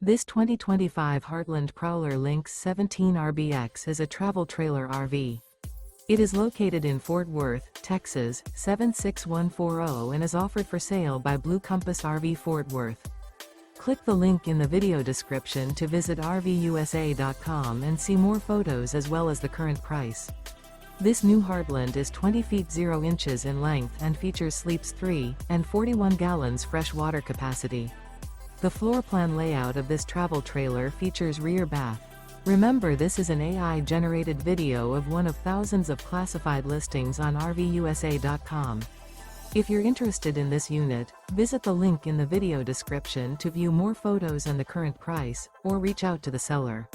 This 2025 Heartland Prowler Lynx 17RBX is a travel trailer RV. It is located in Fort Worth, Texas, 76140 and is offered for sale by Blue Compass RV Fort Worth. Click the link in the video description to visit RVUSA.com and see more photos as well as the current price. This new Heartland is 20 feet 0 inches in length and features sleeps 3 and 41 gallons fresh water capacity. The floor plan layout of this travel trailer features rear bath. Remember, this is an AI-generated video of one of thousands of classified listings on RVUSA.com. If you're interested in this unit, visit the link in the video description to view more photos and the current price, or reach out to the seller.